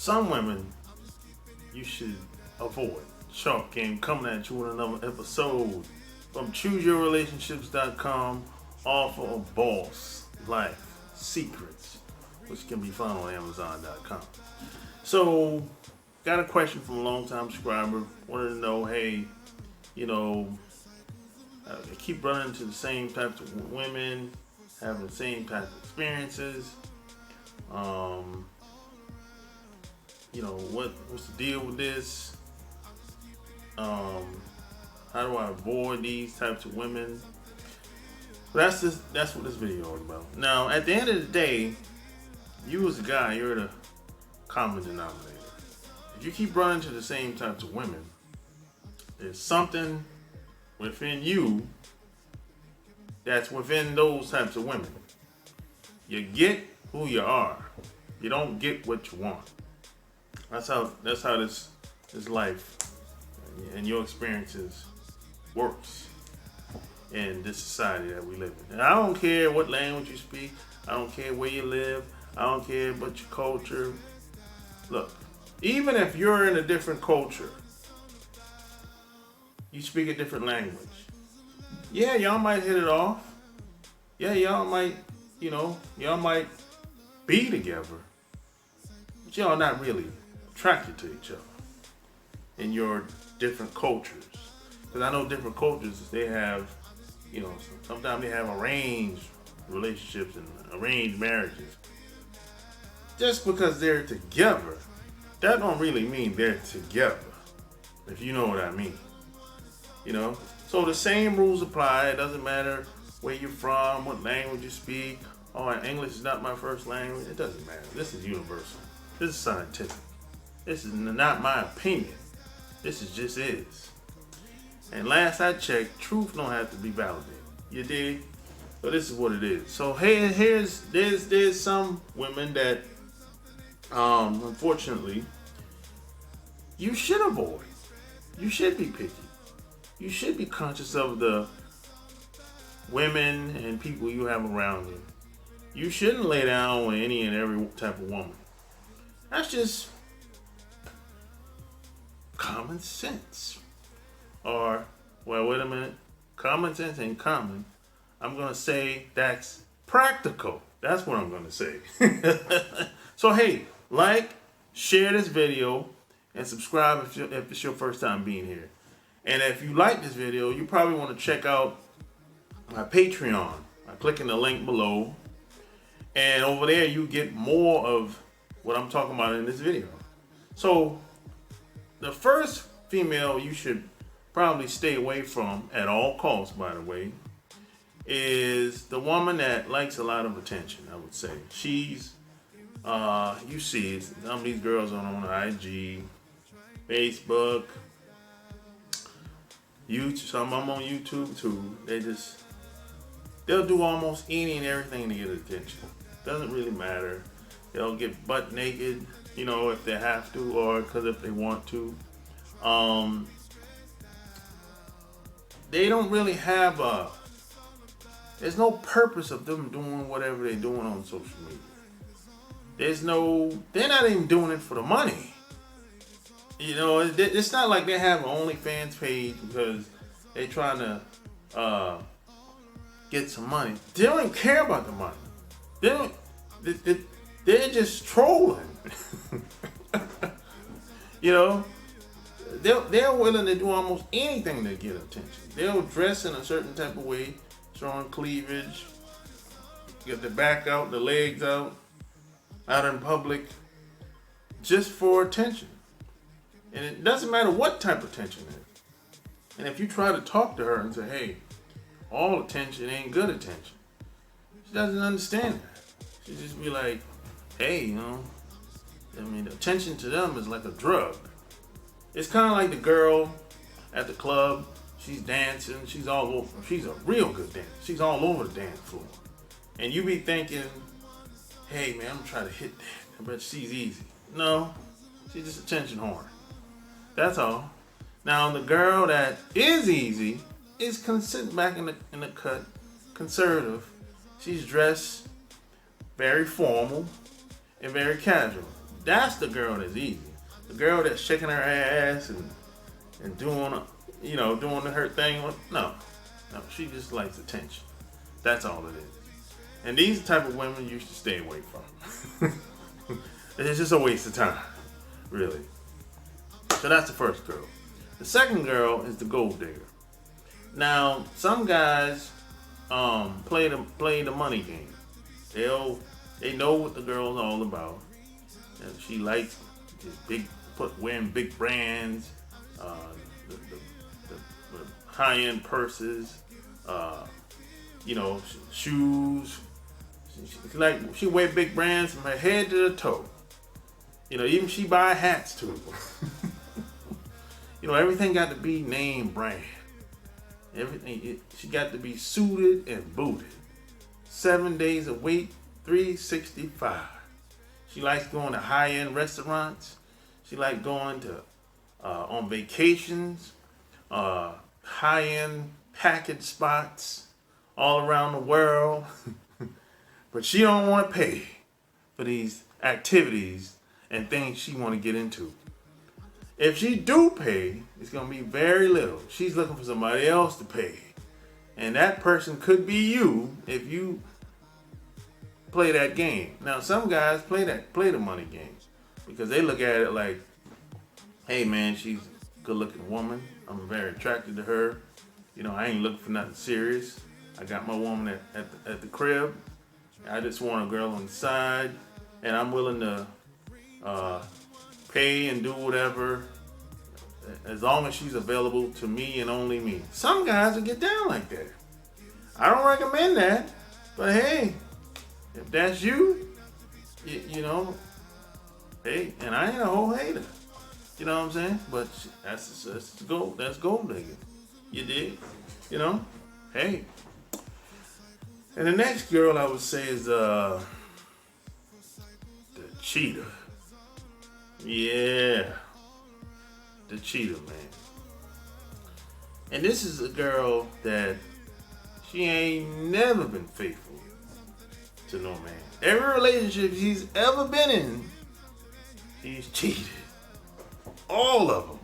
some women you should avoid. Shark Game coming at you with another episode from ChooseYourRelationships.com, author of Boss Life Secrets, which can be found on Amazon.com. So, got a question from a long-time subscriber. Wanted to know, hey, I keep running into the same types of women, having the same type of experiences. What's the deal with this? How do I avoid these types of women? That's what this video is about. Now, at the end of the day, you as a guy, you're the common denominator. If you keep running to the same types of women, there's something within you that's within those types of women. You get who you are. You don't get what you want. That's how this life and your experiences works in this society that we live in. And I don't care what language you speak. I don't care where you live. I don't care about your culture. Look, even if you're in a different culture, you speak a different language. Yeah, y'all might hit it off. Yeah, y'all might be together. But y'all not really attracted to each other in your different cultures. Because I know different cultures, they have, sometimes they have arranged relationships and arranged marriages. Just because they're together, that don't really mean they're together, if you know what I mean. So the same rules apply. It doesn't matter where you're from, what language you speak. Oh, English is not my first language. It doesn't matter. This is universal. This is scientific. This is not my opinion. This just is. And last I checked, truth don't have to be validated. You dig? So this is what it is. So there's some women that unfortunately you should avoid. You should be picky. You should be conscious of the women and people you have around you. You shouldn't lay down with any and every type of woman. That's just common sense. Or, well, wait a minute. Common sense ain't common. I'm going to say that's practical. That's what I'm going to say. So, hey, share this video, and subscribe if it's your first time being here. And if you like this video, you probably want to check out my Patreon by clicking the link below. And over there, you get more of what I'm talking about in this video. So, the first female you should probably stay away from at all costs, by the way, is the woman that likes a lot of attention, I would say. She's, you see it, some of these girls are on IG, Facebook, YouTube, some of them on YouTube too. They'll do almost any and everything to get attention. Doesn't really matter. They'll get butt naked, if they have to, or because if they want to. They don't really have there's no purpose of them doing whatever they're doing on social media. They're not even doing it for the money. It's not like they have an OnlyFans page because they're trying to get some money. They don't even care about the money. They're just trolling. They're willing to do almost anything to get attention. They'll dress in a certain type of way, showing cleavage, get the back out, the legs out in public, just for attention. And it doesn't matter what type of attention it is. And if you try to talk to her and say, hey, all attention ain't good attention, she doesn't understand that. She just be like, hey, attention to them is like a drug. It's kind of like the girl at the club. She's dancing. She's a real good dancer. She's all over the dance floor. And you be thinking, hey, man, I'm gonna try to hit that. I bet she's easy. No, she's just attention whore. That's all. Now, the girl that is easy is sitting back in the cut, conservative. She's dressed very formal and very casual. That's the girl that's easy. The girl that's shaking her ass and doing, doing her thing. No, she just likes attention. That's all it is. And these type of women you should stay away from. It's just a waste of time, really. So that's the first girl. The second girl is the gold digger. Now, some guys play the money game. They know what the girl's all about. And she likes wearing big brands, the high-end purses, shoes. She wear big brands from her head to the toe. Even she buy hats too. Everything got to be name brand. Everything, she got to be suited and booted. 7 days a week, 365. She likes going to high-end restaurants. She likes going to on vacations, high-end package spots all around the world. But she don't want to pay for these activities and things she want to get into. If she do pay, it's going to be very little. She's looking for somebody else to pay. And that person could be you if you play that game. Now, some guys play the money game because they look at it like, hey man, she's a good-looking woman. I'm very attracted to her. I ain't looking for nothing serious. I got my woman at the crib. I just want a girl on the side, and I'm willing to pay and do whatever as long as she's available to me and only me. Some guys will get down like that. I don't recommend that, but hey, if that's you, hey, and I ain't a whole hater. You know what I'm saying? But that's gold. That's gold digging. You dig? Hey. And the next girl I would say is the Cheetah. Yeah. The Cheetah Man. And this is a girl that she ain't never been faithful to no man. Every relationship she's ever been in, she's cheated. All of them.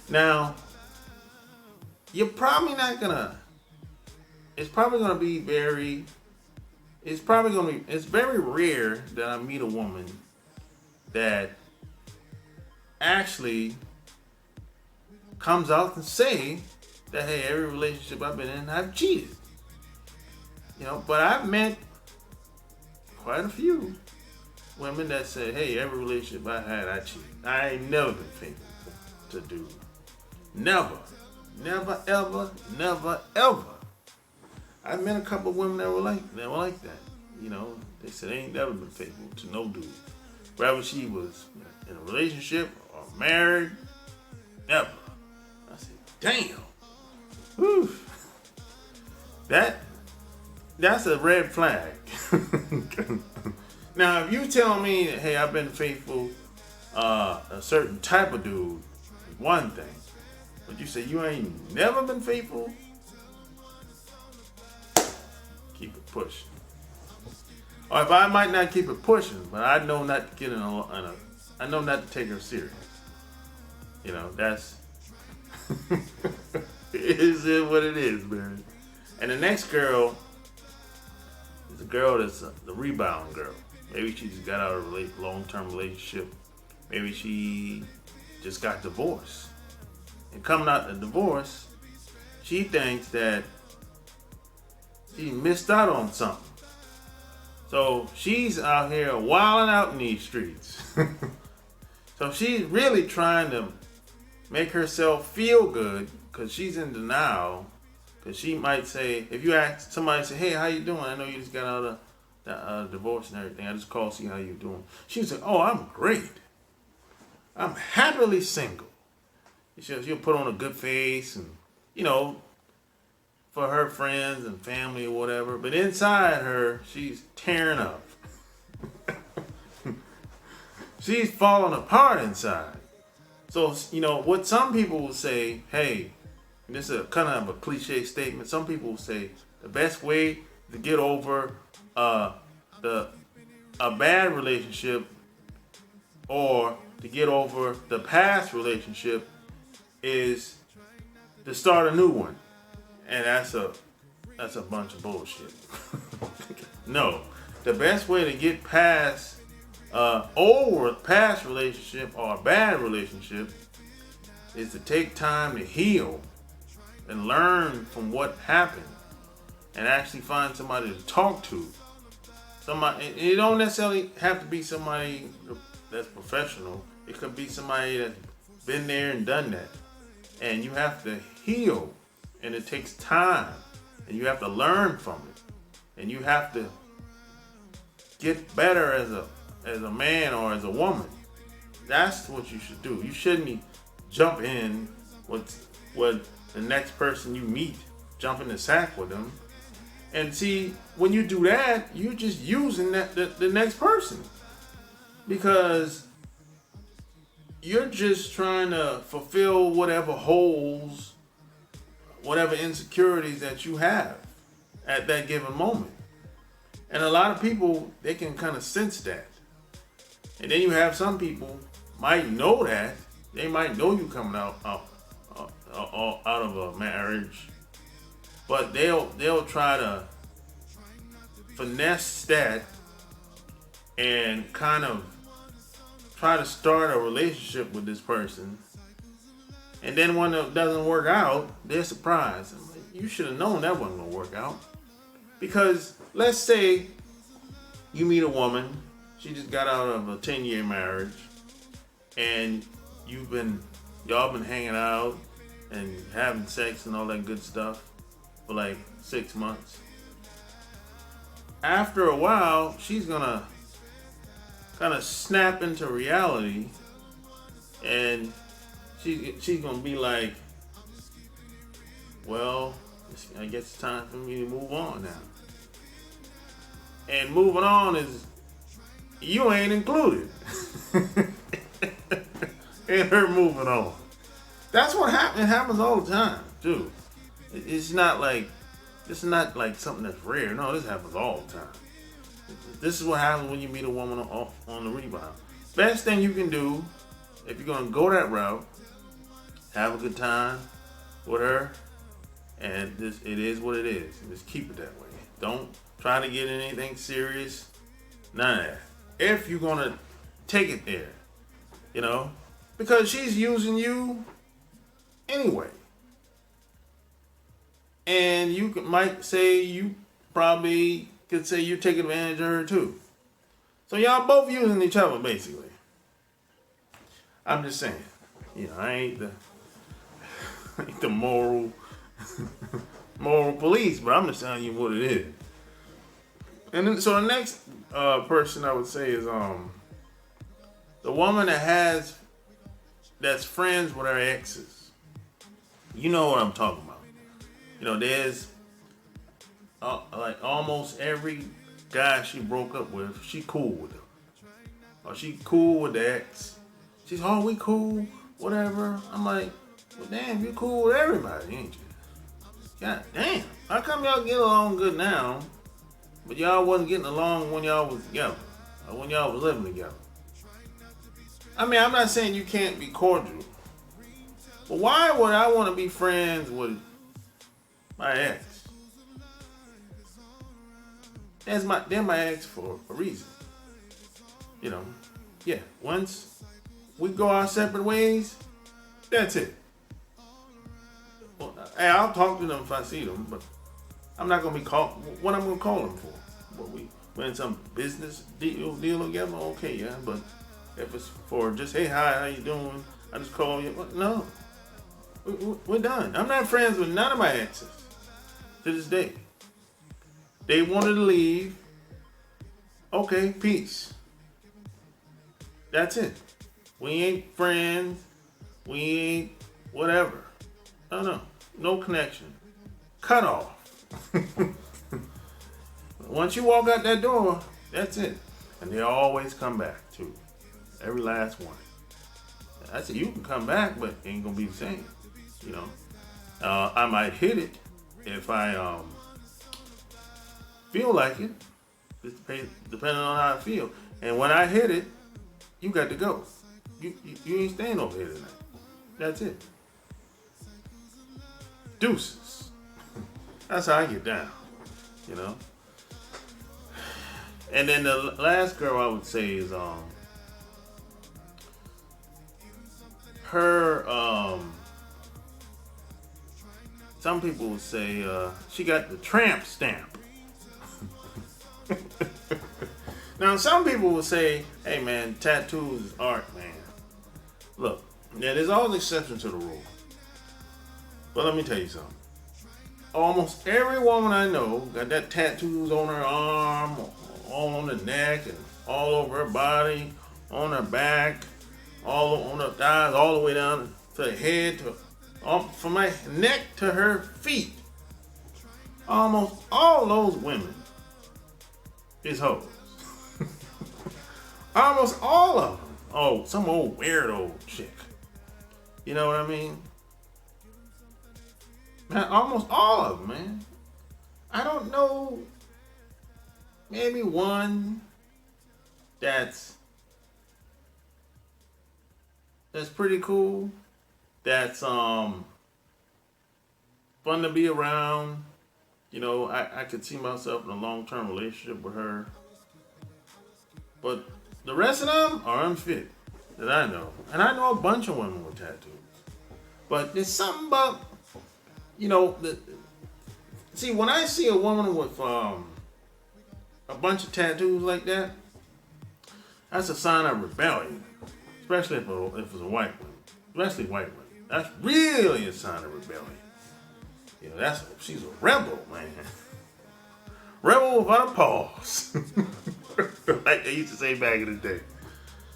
Now, you're probably not gonna. It's probably gonna be very. It's very rare that I meet a woman that actually comes out and say that, hey, every relationship I've been in, I've cheated. But I've met quite a few women that say, hey, every relationship I had, I cheated. I ain't never been faithful to do. Never. Never, ever, never, ever. I've met a couple of women that were like that. They said they ain't never been faithful to no dude. Whether she was in a relationship or married, never. I said, damn. Whew. That's a red flag. Now, if you tell me that, hey, I've been faithful a certain type of dude, is one thing. But you say you ain't never been faithful, keep it pushing. Or if I might not keep it pushing, but I know not to get I know not to take her serious. That's it is what it is, man. And the next girl is a girl that's the rebound girl. Maybe she just got out of a long-term relationship. Maybe she just got divorced. And coming out of the divorce, she thinks that she missed out on something. So she's out here wilding out in these streets. So she's really trying to make herself feel good because she's in denial. Because she might say, if you ask somebody, say, hey, how you doing? I know you just got out of the divorce and everything. I just called to see how you doing. She say, oh, I'm great. I'm happily single. She'll put on a good face and, for her friends and family or whatever. But inside her, she's tearing up. She's falling apart inside. So, what some people will say, hey, and this is a kind of a cliche statement. Some people will say the best way to get over a bad relationship or to get over the past relationship is to start a new one. And that's a bunch of bullshit. No. The best way to get past over past relationship or a bad relationship is to take time to heal and learn from what happened and actually find somebody to talk to. Somebody, it don't necessarily have to be somebody that's professional. It could be somebody that's been there and done that. And you have to heal, and it takes time, and you have to learn from it, and you have to get better as a man or as a woman. That's what you should do. You shouldn't jump in with the next person you meet, jump in the sack with them. And see, when you do that, you're just using the next person. Because you're just trying to fulfill whatever holes, whatever insecurities that you have at that given moment. And a lot of people, they can kind of sense that. And then you have some people might know that. They might know you coming out of a marriage, but they'll try to finesse that and kind of try to start a relationship with this person. And then when it doesn't work out, they're surprised. I'm like, you should have known that wasn't gonna work out. Because let's say you meet a woman, she just got out of a 10-year marriage, and y'all been hanging out and having sex and all that good stuff for like 6 months. After a while, she's gonna kind of snap into reality, and she's gonna be like, well, I guess it's time for me to move on now. And moving on is, you ain't included in her moving on. That's what happens. It happens all the time, too. It's not like something that's rare. No, this happens all the time. This is what happens when you meet a woman on the rebound. Best thing you can do, if you're gonna go that route, have a good time with her, and it is what it is. Just keep it that way. Don't try to get anything serious. None of that. If you're gonna take it there, because she's using you anyway. And you might say you probably could say you're taking advantage of her too. So y'all both using each other basically. I'm just saying, I ain't the moral police, but I'm just telling you what it is. And then, so the next person I would say is the woman that's friends with her exes. You know what I'm talking about. There's like almost every guy she broke up with, she cool with them. Or she cool with the ex. She's, we cool, whatever. I'm like, well, damn, you cool with everybody, ain't you? God damn. How come y'all get along good now, but y'all wasn't getting along when y'all was together, or when y'all was living together? I mean, I'm not saying you can't be cordial, but why would I want to be friends with my ex? They're my ex for a reason. Yeah, once we go our separate ways, that's it. Well, hey, I'll talk to them if I see them, but I'm not gonna be what I'm gonna call them for. What we're in some business deal together, okay, yeah. But if it's for just, hey, hi, how you doing? I just call you. No, we're done. I'm not friends with none of my exes to this day. They wanted to leave. Okay, peace. That's it. We ain't friends. We ain't whatever. No connection. Cut off. Once you walk out that door, that's it. And they always come back too. Every last one. I said, you can come back, but it ain't gonna be the same. I might hit it if I feel like it. Just depending on how I feel. And when I hit it, you got to go. You ain't staying over here tonight. That's it. Deuces. That's how I get down, you know. And then the last girl I would say is her. Some people would say she got the tramp stamp. Now some people would say, "Hey man, tattoos is art, man." Look, yeah, there's always exceptions to the rule. But let me tell you something. Almost every woman I know got that tattoos on her arm, all on the neck, and all over her body, on her back, all on her thighs, all the way down to the head, from my neck to her feet. Almost all those women is hoes. Almost all of them. Oh, some old weirdo chick. You know what I mean? Man, almost all of them, man. I don't know. Maybe one that's pretty cool. That's fun to be around. You know, I could see myself in a long-term relationship with her. But the rest of them are unfit that I know. And I know a bunch of women with tattoos. But there's something about, you know, see, when I see a woman with a bunch of tattoos like that, that's a sign of rebellion. Especially if it's a white woman. Especially white women. That's really a sign of rebellion. You know, she's a rebel, man. Rebel without a pause. Like they used to say back in the day.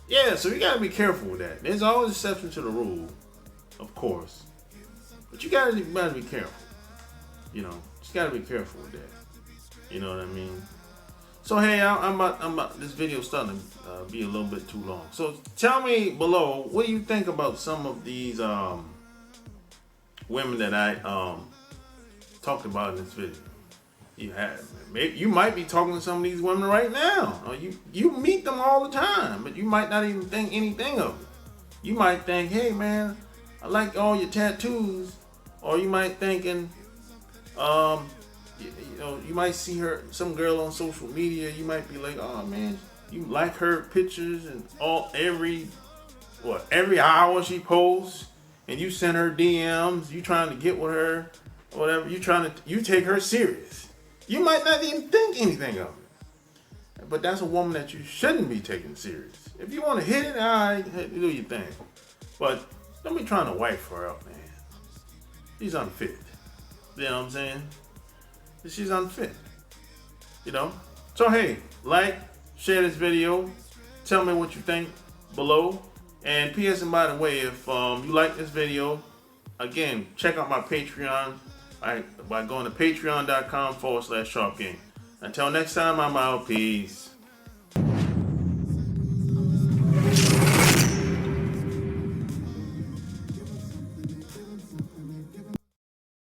Yeah, so you gotta be careful with that. There's always exceptions to the rule, of course. But you gotta be careful. You know, just gotta be careful with that. You know what I mean? So hey, I'm about this video starting to be a little bit too long. So tell me below, what do you think about some of these women that I talked about in this video? You might be talking to some of these women right now. Or you meet them all the time, but you might not even think anything of it. You might think, hey man, I like all your tattoos. Or you might thinking, you know, you might see some girl on social media. You might be like, oh man, you like her pictures and every hour she posts, and you send her DMs. You trying to get with her, or whatever. You take her serious. You might not even think anything of it, but that's a woman that you shouldn't be taking serious. If you want to hit it, all right, do your thing. But don't be trying to wife her up, man. She's unfit. You know what I'm saying? She's unfit. You know? So hey, like, share this video. Tell me what you think below. And P.S. and by the way, if you like this video, again, check out my Patreon by going to patreon.com/sharpgang. Until next time, I'm out. Peace.